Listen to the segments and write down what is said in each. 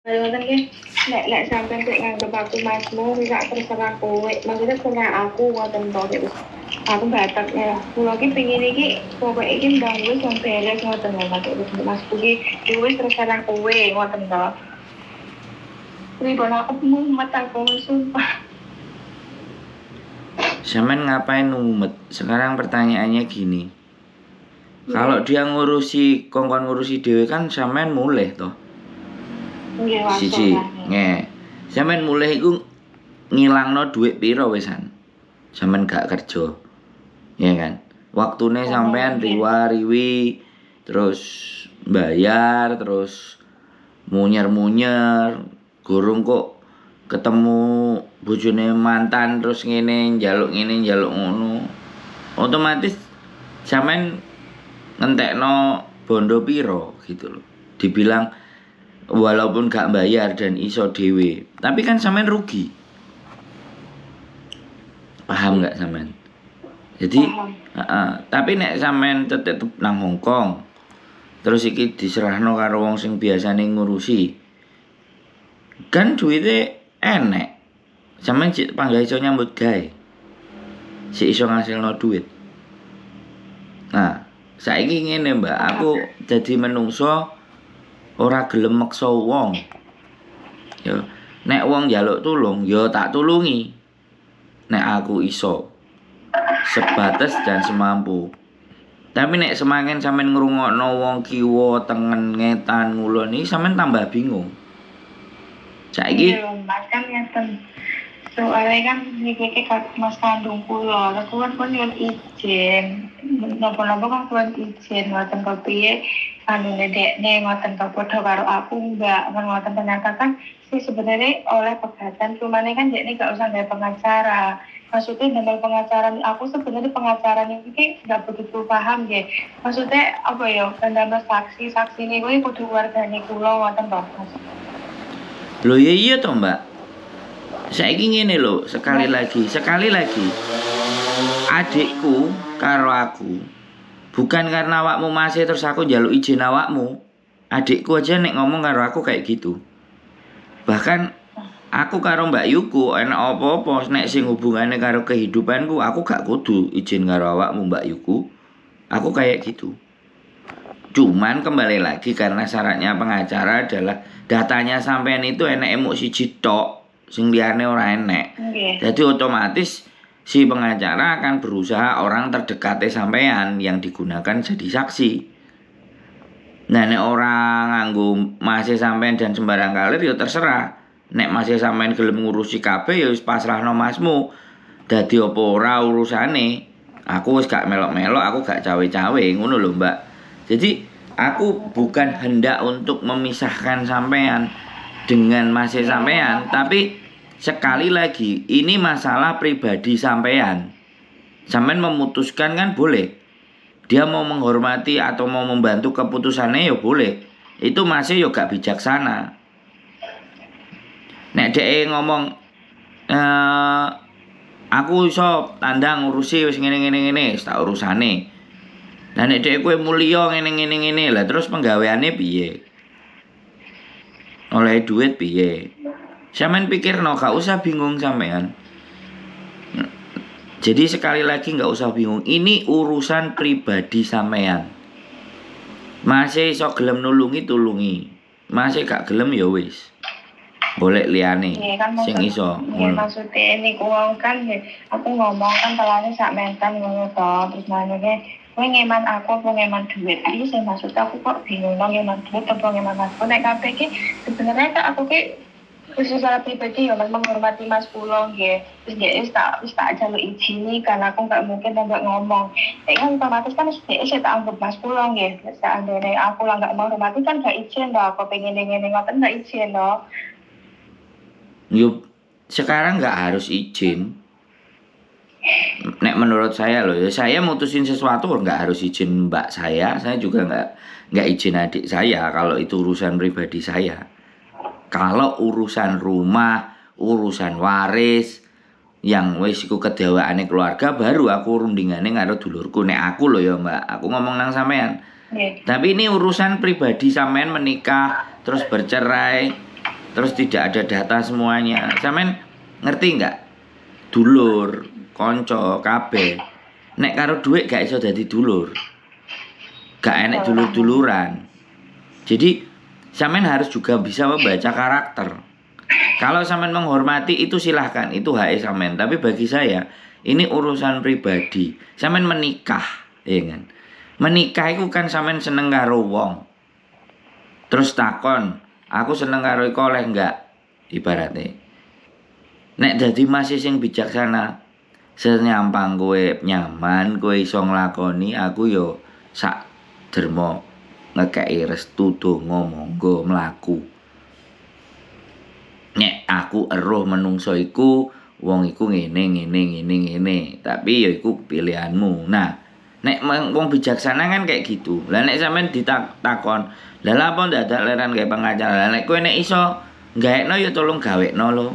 Ngoten nggih, lek sampeyan sik nganggep aku masmu, sak terserah kowe. Maksudnya terserah aku ngoten to, terus aku batak ya. Kula ki pengin iki pokoke iki ndang wis wong beres ngoten lho Mas. Terus Masku ki wis terserah kowe ngoten to. Pripun aku mumet aku sumpah. Sampean ngapain ngumet? Sekarang pertanyaannya gini. Kalau dia ngurusi kongkon ngurusi dhewe kan sampean mulih toh. Nggih, Siji, sampean mulih iku ngilangno dhuwit pira wisan? Sampean gak kerja. Ya kan? Waktune sampean riwa-riwi terus bayar terus munyer-munyer, gurung kok ketemu bojone mantan terus ngene njaluk ngono. Otomatis sampean ngentekno bondo piro gitu loh. Dibilang walaupun gak bayar dan iso dhewe, tapi kan sampean rugi. Paham gak sampean? Jadi tapi nek sampean tetep nang Hongkong terus iki diserahno karo wong sing biasane ngurusi, kan duwite enek. Sampeyan sik panggah iso nyambut gawe. Sik iso ngasilno duit. Nah, saiki ngene, Mbak, aku dadi menungso ora gelem meksa wong. Ya, nek wong njaluk tulung, ya tak tulungi. Nek aku iso sebatas dan semampu. Tapi nek semakin sampean ngrungokno wong kiwa tengen ngetan ngulon iki sampean tambah bingung. Saiki kan ngeten. Soalnya kan iki Mas kandung kula, lha kuwi pun yo izin. Napa-napa kan kuwi izin ngoten kepiye anune dekne ngoten padha karo aku enggak ngoten ternyata kan sih sebenarnya oleh pegatan cumane kan dekne gak usah gawe pengacara. Maksudnya dalam pengacara aku sebenarnya pengacara ini nggak begitu paham ya. Maksudnya apa ya? Dalam saksi ini gue kudu wargane kula ngoten to. Lho iya toh, Mbak. Saiki ngene lho, sekali lagi. Adikku karo aku bukan karena awakmu masih terus aku njaluk izin awakmu. Adikku aja nek ngomong karo aku kayak gitu. Bahkan aku karo Mbak Yuku enak apa-apa nek sing hubungane karo kehidupanku, aku gak kudu izin karo awakmu Mbak Yuku. Aku kayak gitu. Cuman kembali lagi karena syaratnya pengacara adalah datanya sampean itu enek emosi tok, sing liyane ora enek. Jadi otomatis si pengacara akan berusaha orang terdekatnya sampean yang digunakan jadi saksi. Nah nek orang nganggo masih sampean dan sembarang kalir ya terserah. Nek masih sampean gelem ngurusi kabeh ya wis pasrahno masmu. Dadi apa ora urusane. Aku wis gak melok-melok, aku gak cawe-cawe ngono lho, Mbak. Jadi aku bukan hendak untuk memisahkan sampean dengan masih sampean, tapi sekali lagi ini masalah pribadi sampean. Sampean memutuskan kan boleh. Dia mau menghormati atau mau membantu keputusannya ya boleh. Itu masih ya gak bijaksana. Nek dhek ngomong aku iso tandang ngurusi wis ngene tak urusane. Lah nek dhek kowe mulya ngene lah terus penggaweane piye? Oleh duit piye? Sampeyan pikirno gak usah bingung sampean. Jadi sekali lagi gak usah bingung. Ini urusan pribadi sampean. Masih iso gelem nulungi tulungi. Masih gak gelem ya wis. Boleh liyane sing iso. Maksudnya ini uang kan aku ngomong kan telane sak mentan ngono to terus manene kowe ngeman aku apa ngeman duit. Iki sing maksud aku kok bingung nang ngeman duit apa ngeman aku nek kabeh iki sebenarnya kan aku ki secara pribadi ya Mas menghormati Mas kula nggih. Terus dia wis tak jaluk izin karena aku enggak mungkin enggak ngomong. Kan otomatis kan dia tak anggap Mas kula nggih. Seandainya aku lah enggak menghormati kan enggak izin loh. Aku pengen ngene ngoten enggak izin loh. Yuk, sekarang nggak harus izin. Nek menurut saya loh, ya saya mutusin sesuatu nggak harus izin mbak saya juga nggak izin adik saya kalau itu urusan pribadi saya. Kalau urusan rumah, urusan waris, yang wis iku kedewaane keluarga baru aku rundingane karo dulurku. Nek aku loh ya mbak, aku ngomong nang sampean. Tapi ini urusan pribadi sampean menikah terus bercerai. terus tidak ada data semuanya. Sampean ngerti nggak? Dulur, konco, kabeh. Nek karo duit gak iso dadi dulur. Gak enek dulur-duluran. Jadi sampean harus juga bisa membaca karakter. Kalau sampean menghormati itu silahkan, itu hak sampean. Tapi bagi saya ini urusan pribadi. Sampean menikah, ya kan? Menikah itu kan sampean seneng karo wong. Terus takon, aku seneng karo iku oleh enggak? Ibaratnya. Nek dadi masih sing bijaksana, senyampang kowe nyaman, kowe iso nglakoni, aku yo sak derma ngekeki restu donga monggo mlaku. Nek aku eruh menungso iku wong iku ngene, tapi ya iku pilihanmu. Nah, nek wong bijaksana kan kayak gitu. Lah nek sampean ditakon, "Lah apa ndak ada leran gawe pengacara?" Lah nek kowe nek iso gaekno ya tolong gawekno lho.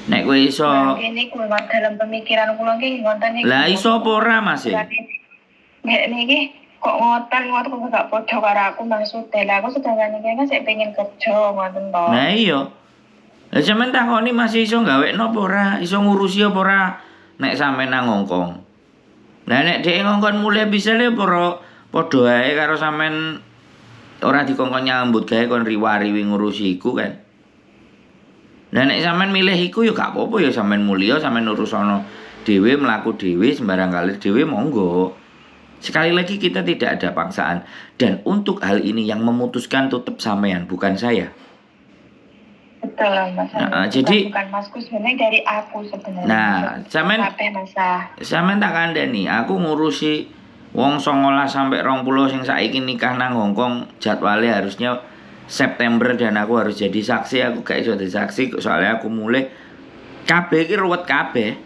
Nek kowe iso ini kuwi dalam pemikiran kula ki ngoten iki. lah iso apa ora Mas? Nek niki kok ngoten kok gak padha karo aku maksudnya. Lah aku sedangkan iki kan sik pengen kerja ngoten to. Nah iya. Lah sampean takoni masih iso gawekno apa ora? Iso ngurusi apa ora? Nek sampean nang Hongkong. Lah nek dhek ngongkon mulai bisa le padha ae karo sampean ora dikongkon nyambut gawe kon riwariwi ngurusi iku kan. Lah nek sampean milih iku ya gak apa-apa ya sampean mulya, sampean urusono dhewe, mlaku dhewe, sembarang kali dhewe monggo. Sekali lagi kita tidak ada paksaan dan untuk hal ini yang memutuskan tetap sampean bukan saya. Betul Mas. Jadi bukan Masku sebenarnya dari aku sebenarnya. Nah, sampean tak kandhani, aku ngurusi wong 19 sampai 20 sing saiki nikah nang Hongkong jadwalnya harusnya September dan aku harus jadi saksi. Aku gak iso jadi saksi soalnya aku mulai kabeh iki ruwet kabeh.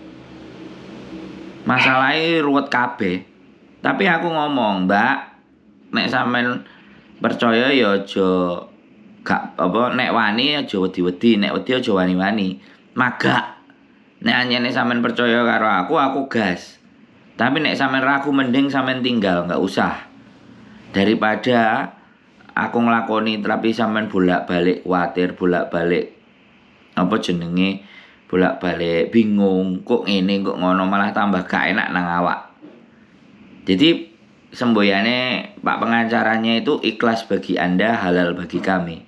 Masalahnya ruwet kabeh. Tapi aku ngomong, "Mbak, nek sampean percaya ya aja gak apa nek wani aja wedi-wedi, nek wedi aja wani-wani." Magak. Nek anyene sampean percaya karo aku gas. Tapi nek sampean ragu mending sampean tinggal, enggak usah. Daripada aku nglakoni tapi sampean bolak-balik kuwatir, bolak-balik apa jenenge? Bolak-balik bingung, kok ngene kok ngono malah tambah gak enak nang awak. Jadi semboyane Pak pengacaranya itu ikhlas bagi Anda, halal bagi kami.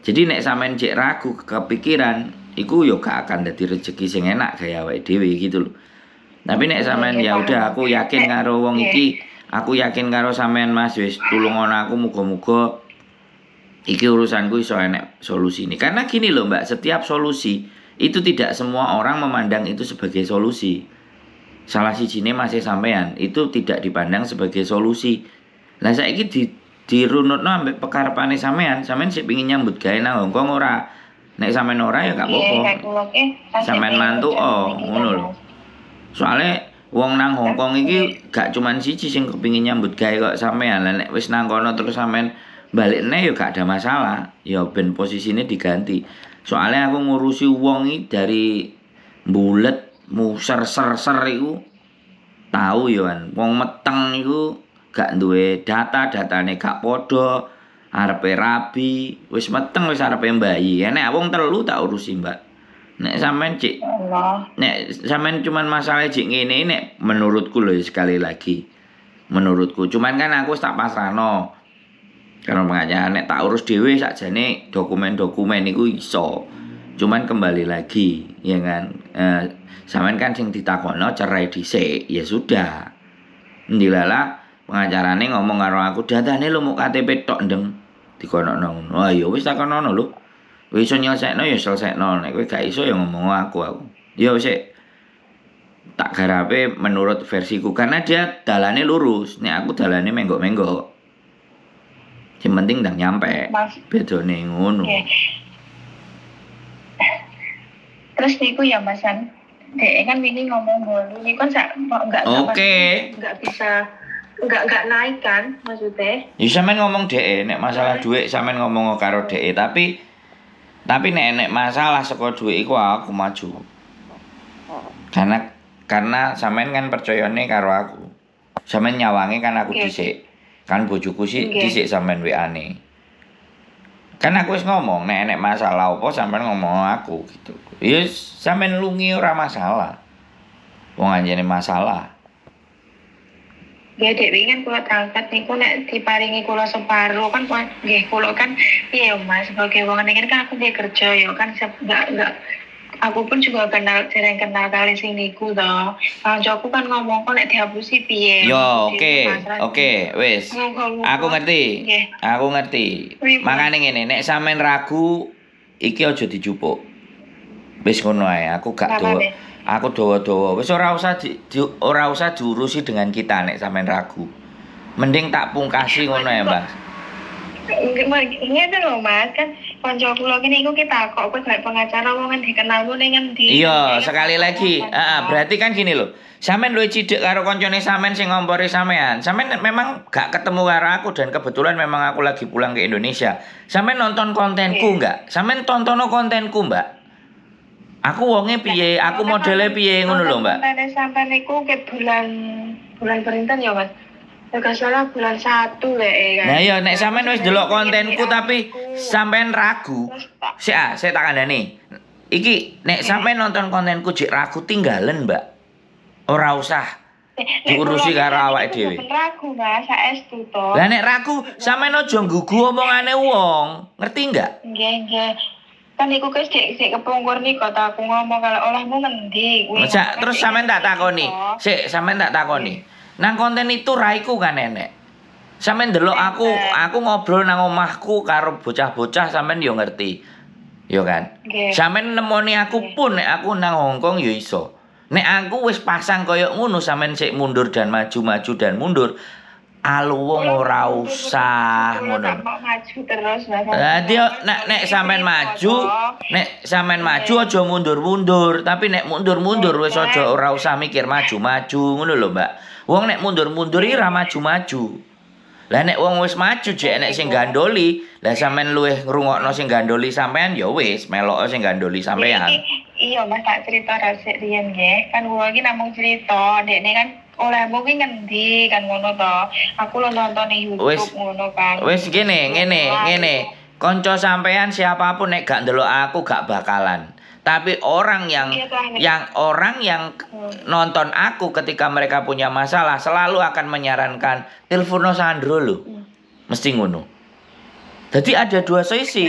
Jadi nek sampean cek ragu kepikiran, iku yo gak akan dadi rezeki sing enak gaya awake dhewe gitu loh. Tapi nek sampean ya udah aku yakin karo wong iki, aku yakin karo sampean Mas wis tulung ono aku muga-muga iki urusanku iso enek solusi ini. Karena gini loh Mbak, setiap solusi itu tidak semua orang memandang itu sebagai solusi. Salah sijine masih sampean itu tidak dipandang sebagai solusi. Lah saiki dirunutno ambek pekarepane sampean sik pengin nyambut gawe nang Hongkong ora. Nek sampean ora ya gak apa-apa. Sampean mantu ngono lho. Soale wong nang Hongkong iki gak cuman siji sing kepengin nyambut gawe kok sampean. Lah nek wis nang kono terus sampean balikne ya gak ada masalah. Ya ben posisine diganti. Soalnya aku ngurusi wong iki dari bulet muser-ser iku tahu yo kan. Wong meteng iku gak duwe datane gak padha, arepe rabi, wis meteng wis arepe mbayi. Nek wong telu tak urusi, Mbak. Nek sampean cik nek sampean cuman masalah cik ngene nek menurutku lho sekali lagi. Menurutku cuman kan aku tak pasrahno. Karena pengacara nek tak urus dhewe sakjane dokumen-dokumen iku iso. Cuman kembali lagi, ya kan. Sampean kan sing ditakokno cerai dhisik, ya sudah. Ndilala pengacarane ngomong karo aku, "Datane lho muk KTP tok ndeng." Dikonokno ngono. Oh ya wis takonono lho. Kowe iso nyelesekno ya selesaino, nek kowe gak iso ya ngomong aku. Ya wis tak garape menurut versiku karena dia dalane lurus, nek aku dalane menggok-menggok. Yang penting ndang nyampe. Bedone ngono. Okay. Terus niku ya Mas San. Dek kan wingi ngomong ngono, niku kan enggak enggak naik kan maksudnya. Ya sampean ngomong dhek nek masalah dhuwit sampean ngomong karo dhek tapi nek masalah saka dhuwit iku aku maju. Karena sampean kan percayane karo aku. Sampean nyawange kan aku dhisik. Kan bojoku sih dhisik sampean WA-ne. Kan aku wis ngomong nek masalah apa sampean ngomong aku gitu. Ya sampean lungi ora masalah. Wong anjene masalah. Ya dek wingi kan kula tangkat niku nek diparingi kula separo kan nggih kula kan iya Mas sebagai wong ngene kan aku dia kerja ya kan enggak aku pun juga sering kenal kali sing niku toh. Kancaku kan ngomong kok nek dihapusi piye. Yo, oke, wis. Aku ngerti. Nggih. Aku ngerti. Makane ngene, nek sampean ragu iki aja dijupuk. Wis ngono ae, aku gak dawa. Aku dawa-dawa. Wis ora usah ora usah diurusi dengan kita nek sampean ragu. Mending tak pungkasi ngono ya, Mbak. Ngene lho Mas, kan kanca kula kene iku kita kok kowe gak pengacara wong kan dikenalmu ning endi. Iya, sekali lagi. Berarti kan gini loh. Sampean luwih cidhek karo koncone sampean sing ngompori sampean. Sampean memang gak ketemu karo aku dan kebetulan memang aku lagi pulang ke Indonesia. Sampean nonton kontenku enggak? Sampean tontono kontenku, Mbak. Aku wonge piye? Aku modele piye ngono lho, Mbak. Konten sampean niku ke bulan perinten ya, Mas. Gak salah bulan 1 lek kan. Nah ya nek sampean wis delok kontenku tapi sampean ragu. Saya tak kandhani. Iki nek sampean nonton kontenku jek ragu tinggalen, Mbak. Ora usah diurusi karo awake dhewe. Ragu, Mas, saestu to. Lah nek ragu sampean aja nggugu omongane wong. Ngerti enggak? Nggih. Kan iku wis sik kepungkur niku ta aku ngomong kalau olehmu ngendi kuwi. Terus sampean tak takoni. Sampean tak takoni. Nang konten itu raiku kan enek. Sampeyan ndelok aku ngobrol nang omahku karo bocah-bocah sampeyan yo ngerti. Yo kan. Sampeyan nemoni aku pun nek aku nang Hongkong yo iso. Nek aku wis pasang koyo ngono sampeyan sik mundur dan maju dan mundur. Alu wong ora usah ngono. Maju terus Dadi nek sampeyan maju aja mundur-mundur, tapi nek mundur-mundur wis aja ora usah mikir maju-maju ngono lho, Mbak. Wong nek mundur-mundur iki ora maju-maju. Lah nek wong wis maju jek nek sing gandoli, lah sampean luwih ngrungokno sing gandoli sampean ya wis melok sing gandoli sampean. Iya, Mas, tak cerita rasik riyen nggih. Kan kula iki namung cerita, dekne kan olehmu ki ngendi kan ngono to. Aku lo nonton di YouTube ngono kan. Wis ngene. Kanca sampean siapapun nek gak ndelok aku gak bakalan. Tapi orang yang nonton aku ketika mereka punya masalah selalu akan menyarankan telepono Sandro lho. Mesti ngono. Jadi ada dua sisi.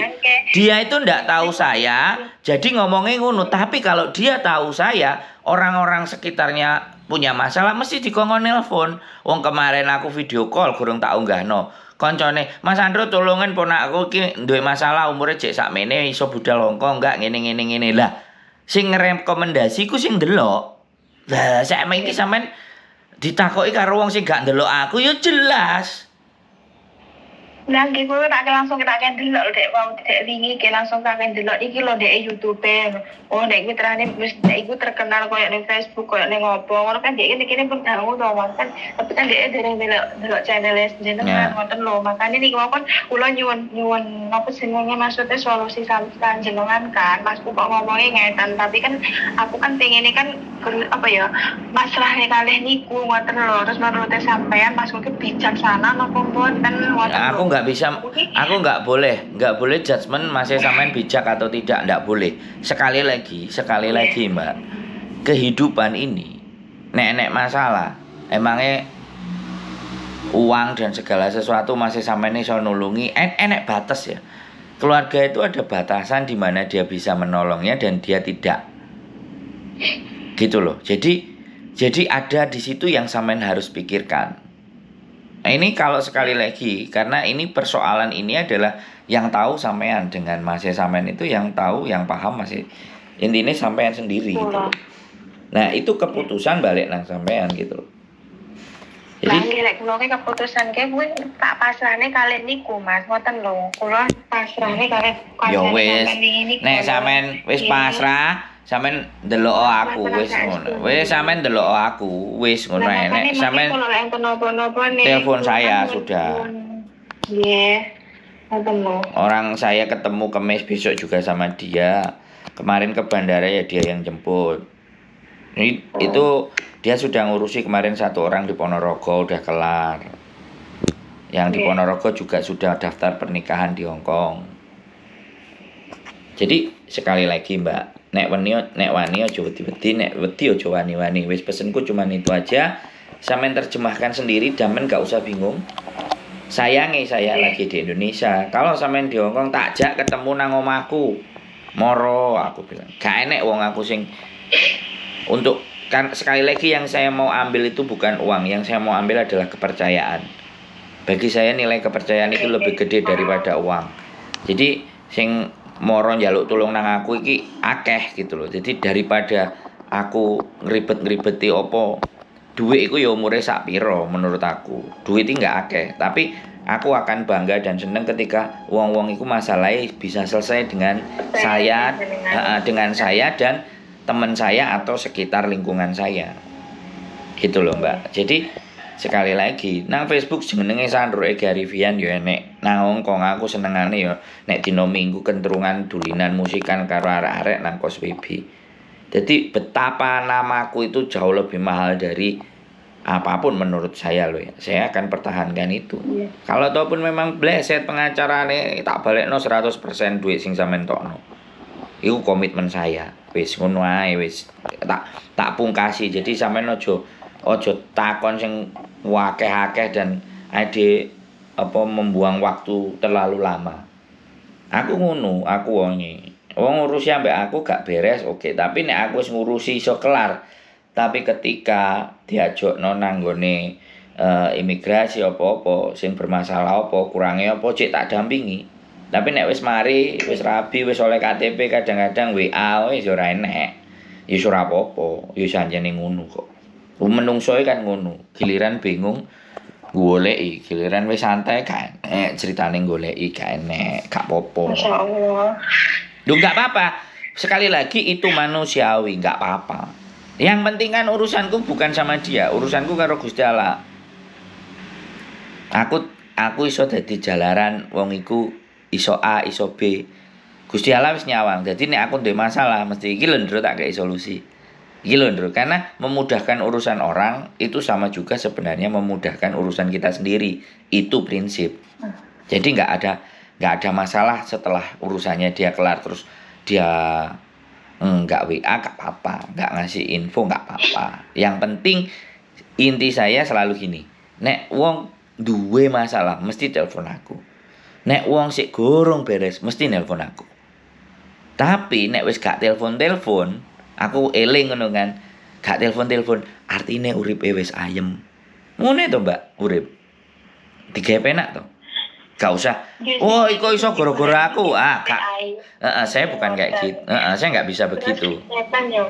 Dia itu ndak tahu saya, jadi ngomongnya ngono. Tapi kalau dia tahu saya, orang-orang sekitarnya punya masalah mesti dikongkon nelpon. Wong kemarin aku video call gurung tak unggahno. Koncone, Mas Andro tolongan ponakku iki duwe masalah umure jek sakmene iso budal Hongkong enggak ngene. Lah sing ngerekomendasi ku sing ndelok. Lah saiki sampean ditakoki karo wong sing gak ndelok aku ya jelas. Lah nggih kuwi tak langsung kita delok dek wau dek wingi ke langsung tak delok iki lho dek YouTube. Oh dek iki terane wis dek iku terkenal koyo ning Facebook koyo ning opo. Ngono kan dek iki pun tahu to kan. Tapi kan dek dereng delok channel jenengan ngoten lho. Makane niku kon kula nyuwun napa jenenge maksudnya solusi sampeyan jenengan kan. Mas kok ngomongnya ngeten tapi kan aku kan pengene kan apa ya masalahnya kalih niku ngoten lho. Terus menurut sampeyan Mas kok bijaksana napa mboten ngoten. Aku nggak boleh judgement masih sampean bijak atau tidak, nggak boleh. Sekali lagi Mbak, kehidupan ini nek masalah emangnya uang dan segala sesuatu masih sampean iso nulungi enek batas ya. Keluarga itu ada batasan di mana dia bisa menolongnya dan dia tidak, gitu loh. Jadi ada di situ yang sampean harus pikirkan. Nah ini kalau sekali lagi, karena ini persoalan ini adalah yang tahu sampean dengan masih sampean itu yang tahu, yang paham masih intinya sampean sendiri gitu. Nah itu keputusan balik nang sampean gitu. Jadi lek kula keputusan kuwi tak pasrahne kalih niku Mas, ngoten lho. Kula pasrahne kalih ya wis. Nek sampean wis pasrah, sampean ndelok aku wis ngono. Wis sampean ndelok aku wis ngono ae. Nek sampean telepon saya sudah. Nggih. Ketemu. Orang saya ketemu Kamis besok juga sama dia. Kemarin ke bandara ya dia yang jemput. Itu dia sudah ngurusi kemarin satu orang di Ponorogo udah kelar. Yang di Ponorogo juga sudah daftar pernikahan di Hongkong. Jadi sekali lagi Mbak, nek wani aja wedi-wedi, nek wedi aja wani-wani. Wis pesenku cuman itu aja. Sampeyan terjemahkan sendiri, sampeyan gak usah bingung. Sayangi saya lagi di Indonesia. Kalau sampeyan di Hongkong tak jak ketemu nang omahku. Moro aku bilang. Gak enek wong aku sing untuk kan sekali lagi yang saya mau ambil itu bukan uang, yang saya mau ambil adalah kepercayaan. Bagi saya nilai kepercayaan itu lebih gede daripada uang. Jadi sing moro njaluk tulung nang aku iki akeh gitu loh. Jadi daripada aku ngribet-ngribeti opo, duit iku ya umure sak piro menurut aku. Duit iki nggak akeh, tapi aku akan bangga dan seneng ketika wong-wong iku masalahnya bisa selesai dengan saya dan teman saya atau sekitar lingkungan saya. Gitu loh, Mbak. Jadi sekali lagi nang Facebook jenenge Sandro Ega Rivian yo enek nang Hongkong aku senengane yo nek dina Minggu kentrungan dulinan musikan karo arek-arek nang kos WB. Jadi betapa namaku itu jauh lebih mahal dari apapun menurut saya loh ya. Saya akan pertahankan itu. Kalau ataupun memang bleset pengacarane tak balekno 100% duit sing sampean tokno. Iku komitmen saya. Wis ngono ae wis tak pungkasi. Jadi sampean ojo takon sing akeh-akeh dan ade membuang waktu terlalu lama. Aku ngono, aku wonge. Wong ngurusi ambek aku gak beres, oke. Tapi nek aku wis ngurusi iso kelar. Tapi ketika diajokno nang nggone imigrasi apa-apa sing bermasalah apa, kurange apa cek tak dampingi. Tapi nek wis mari, wis rabi, wis oleh KTP kadang-kadang WA wis ora enek. Ya ora apa-apa, ya sanjane ngono kok. Menungso kan ngono, giliran bingung goleki, giliran wis santai gak enek ceritane goleki gak enek, gak apa-apa. Masyaallah. Duh gak apa-apa. Sekali lagi itu manusiawi, gak apa-apa. Yang penting kan urusanku bukan sama dia, urusanku karo Gusti Allah. Aku iso dadi jalaran wong iku iso A, iso B. Gusti Allah wis nyawang. Dadi nek aku ndek masalah mesti iki lho Ndro tak kei solusi. Iki lho Ndro, karena memudahkan urusan orang itu sama juga sebenarnya memudahkan urusan kita sendiri. Itu prinsip. Jadi nggak ada masalah setelah urusannya dia kelar terus dia nggak WA nggak apa-apa, nggak ngasih info nggak apa-apa. Yang penting inti saya selalu gini, nek wong duwe masalah mesti telepon aku. Nek wong sik gorong beres mesti nelpon aku. Tapi nek wis gak telepon, aku eling ngono kan. Gak telepon, artine uripe wis ayem. Ngene to, Mbak, urip. Digawe penak to. Gak usah. Oh, iku iso gara-gara aku. Gak. Saya bukan kayak gitu. Saya nggak bisa begitu. Kan ya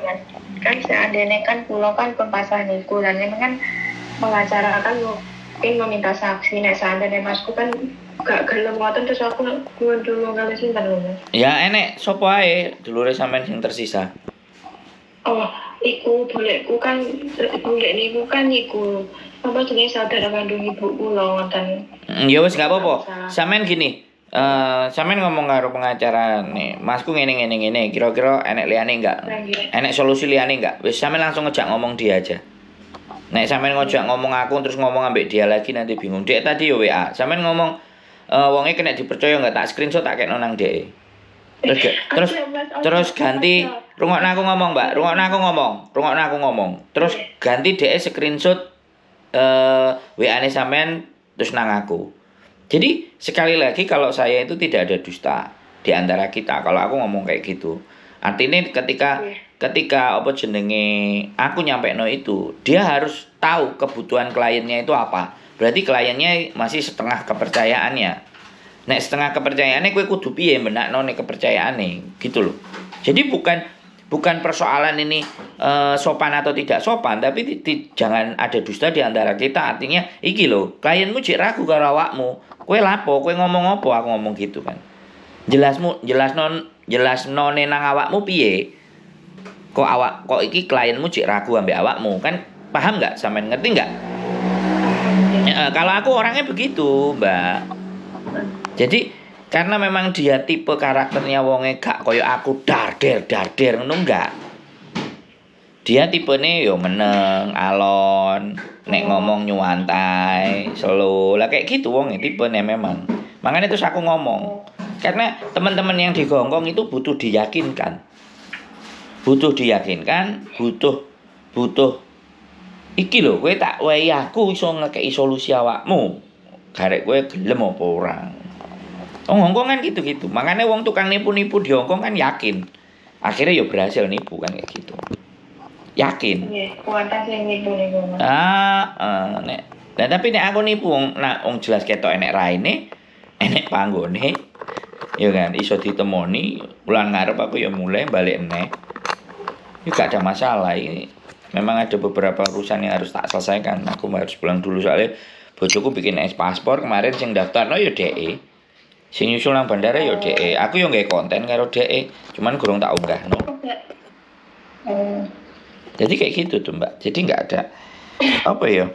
kan seandainya kan pulau kan pempasan itu dan ini kan pengacara kan mungkin meminta saksi. Nek seandainya masku kan gak gelem ngoten terus aku dulu ngalih simpen lho. Ya enek sapa ae dulure sampean sing tersisa. Oh, iku bolehku kan boleh niku kan iku apa jenenge saudara kandung ibu kula ngoten. Ya wis gak apa-apa. Sampean gini, sampean ngomong karo pengacara nih, Masku ngene kira-kira enek liyane enggak? Enek solusi liyane enggak? Wis sampean langsung ngejak ngomong dia aja. Nek sampean ngejak ngomong aku terus ngomong ambek dia lagi nanti bingung. Dek tadi yo WA. Sampean ngomong wonge kena dipercaya enggak tak screenshot tak kekno nang dhek. Terus ganti rungokno aku ngomong, Mbak. Rungokno aku ngomong. Terus ganti dhek screenshot WA-ne sampean terus nang aku. Jadi sekali lagi kalau saya itu tidak ada dusta di antara kita. Kalau aku ngomong kayak gitu, artinya ketika apa jenenge aku nyampekno itu, dia harus tahu kebutuhan kliennya itu apa. Berarti kliennya masih setengah kepercayaannya. Nek setengah kepercayaannya kowe kudu piye benakno nek kepercayaane, gitu loh. Jadi bukan persoalan ini sopan atau tidak sopan, tapi jangan ada dusta di antara kita. Artinya iki lho, klienmu jek ragu karo awakmu. Kowe lapo, kowe ngomong apa, aku ngomong gitu kan. Jelasno nang awakmu piye? Kok iki klienmu jek ragu ambek awakmu, kan paham enggak? Sampeyan ngerti enggak? Kalau aku orangnya begitu, Mbak. Jadi karena memang dia tipe karakternya wonge gak koyo aku darder ngono enggak. Dia tipene yo meneng, alon, nek ngomong nyuantai, slow. Lah kayak gitu wonge tipene memang. Makanya terus aku ngomong. Karena teman-teman yang di Hongkong itu butuh diyakinkan. Butuh iki lho, kowe tak wehi aku iso ngekeki solusi awakmu. Garek kowe gelem apa ora. Wong Hongkong kan gitu-gitu. Makanya wong tukang nipu-nipu di Hongkong kan yakin. Akhirnya ya berhasil nipu kan kayak gitu. Yakin. Nggih, kuatan sing nipu-nipu. Nek. Nah, tapi nek aku nipu wong jelas ketok enek raine, enek panggone. Ya kan, iso ditemoni, bulan ngarep aku ya mulai balik enek. Ini gak ada masalah ini. Memang ada beberapa urusan yang harus tak selesaikan. Aku harus pulang dulu soalnya bojoku bikin paspor kemarin sing daftarno ya DE. Sing nyusul nang bandara ya DE. Aku yo nggawe konten karo DE, cuman gurung tak unggahno. Jadi kayak gitu tuh, Mbak. Jadi nggak ada apa ya?